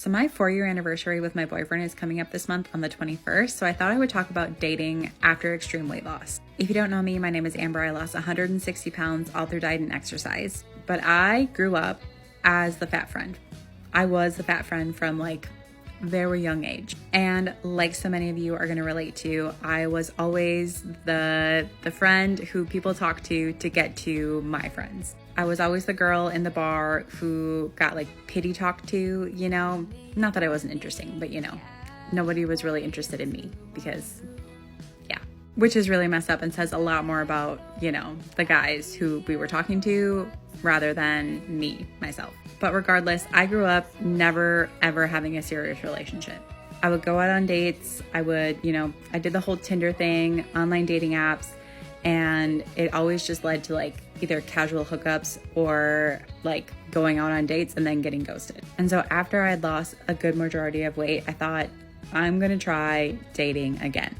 So my 4-year anniversary with my boyfriend is coming up this month on the 21st, so I thought I would talk about dating after extreme weight loss. If you don't know me, my name is Amber. I lost 160 pounds all through diet and exercise, but I grew up as the fat friend. I was the fat friend from like very young age. And like so many of you are going to relate to, I was always the friend who people talk to get to my friends. I was always the girl in the bar who got like pity talked to, you know, not that I wasn't interesting, but you know, nobody was really interested in me because yeah, which is really messed up and says a lot more about, you know, the guys who we were talking to rather than me, myself. But regardless, I grew up never ever having a serious relationship. I would go out on dates. I did the whole Tinder thing, online dating apps, and it always just led to like either casual hookups or like going out on dates and then getting ghosted. And so after I had lost a good majority of weight, I thought I'm going to try dating again.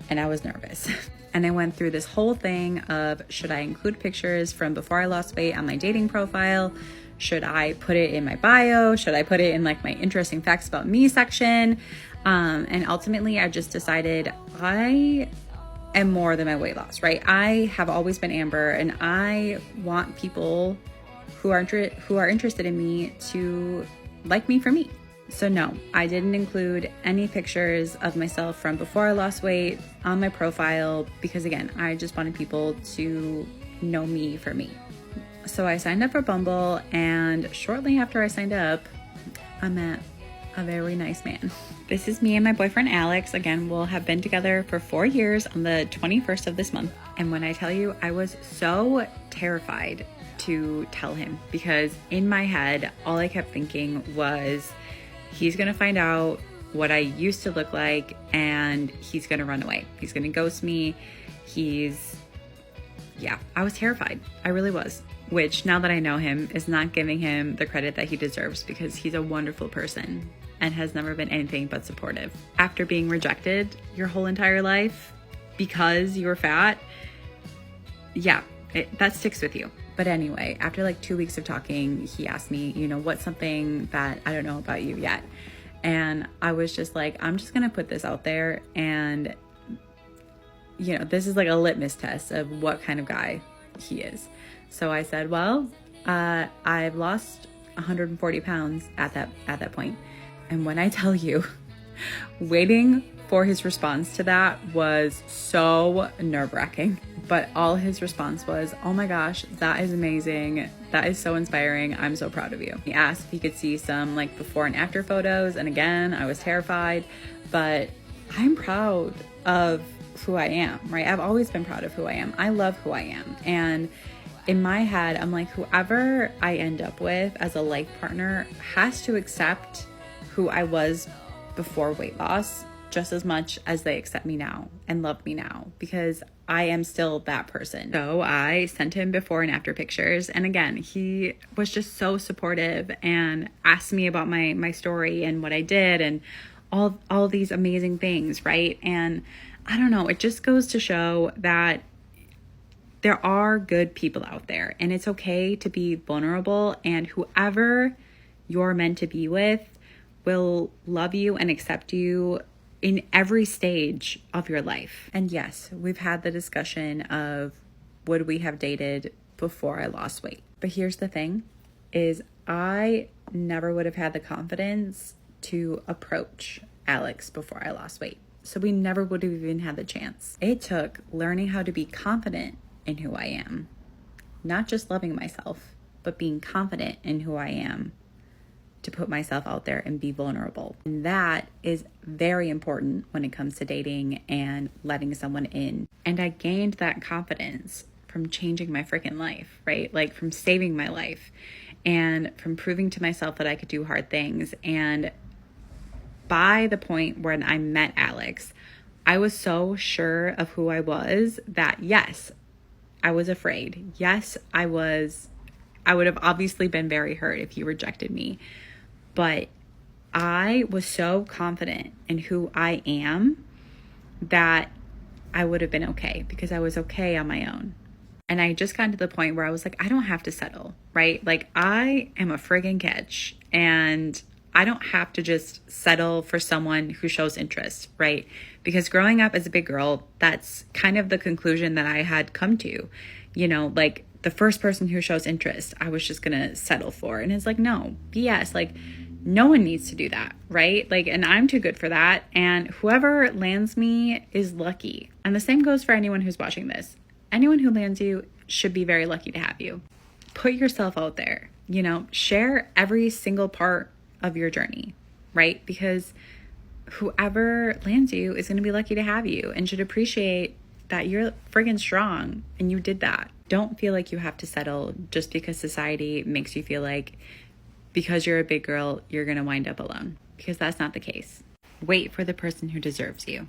And I was nervous. And I went through this whole thing of, should I include pictures from before I lost weight on my dating profile? Should I put it in my bio? Should I put it in like my interesting facts about me section? And ultimately I just decided I am more than my weight loss, right? I have always been Amber, and I want people who are interested in me to like me for me. So no, I didn't include any pictures of myself from before I lost weight on my profile because again, I just wanted people to know me for me. So I signed up for Bumble, and shortly after I signed up, I met a very nice man. This is me and my boyfriend Alex. Again, we'll have been together for 4 years on the 21st of this month. And when I tell you, I was so terrified to tell him because in my head, all I kept thinking was, he's gonna find out what I used to look like and he's gonna run away. He's gonna ghost me. I was terrified. I really was. Which, now that I know him, is not giving him the credit that he deserves because he's a wonderful person and has never been anything but supportive. After being rejected your whole entire life because you were fat, that sticks with you. But anyway, after like 2 weeks of talking, he asked me, you know, what's something that I don't know about you yet? And I was just like, I'm just gonna put this out there, and you know, this is like a litmus test of what kind of guy he is. So I said, well, I've lost 140 pounds at that point. And when I tell you, waiting for his response to that was so nerve-wracking. But all his response was, oh my gosh, that is amazing. That is so inspiring. I'm so proud of you. He asked if he could see some like before and after photos. And again, I was terrified, but I'm proud of who I am, right? I've always been proud of who I am. I love who I am. And in my head, I'm like, whoever I end up with as a life partner has to accept who I was before weight loss just as much as they accept me now and love me now, because I am still that person. So I sent him before and after pictures. And again, he was just so supportive and asked me about my story and what I did and all these amazing things, right? And I don't know, it just goes to show that there are good people out there, and it's okay to be vulnerable, and whoever you're meant to be with will love you and accept you in every stage of your life. And yes, we've had the discussion of would we have dated before I lost weight? But here's the thing is I never would have had the confidence to approach Alex before I lost weight. So we never would have even had the chance. It took learning how to be confident in who I am, not just loving myself, but being confident in who I am to put myself out there and be vulnerable. And that is very important when it comes to dating and letting someone in. And I gained that confidence from changing my freaking life, right? Like from saving my life and from proving to myself that I could do hard things. And by the point when I met Alex, I was so sure of who I was that yes, I was afraid. Yes, I would have obviously been very hurt if you rejected me. But I was so confident in who I am that I would have been okay because I was okay on my own. And I just got to the point where I was like, I don't have to settle, right? Like I am a friggin' catch and I don't have to just settle for someone who shows interest, right? Because growing up as a big girl, that's kind of the conclusion that I had come to. You know, like the first person who shows interest, I was just gonna settle for. And it's like, no, BS. Like, no one needs to do that, right? Like, and I'm too good for that. And whoever lands me is lucky. And the same goes for anyone who's watching this. Anyone who lands you should be very lucky to have you. Put yourself out there, you know, share every single part of your journey, right? Because whoever lands you is going to be lucky to have you and should appreciate that you're friggin' strong and you did that. Don't feel like you have to settle just because society makes you feel like because you're a big girl, you're going to wind up alone, because that's not the case. Wait for the person who deserves you.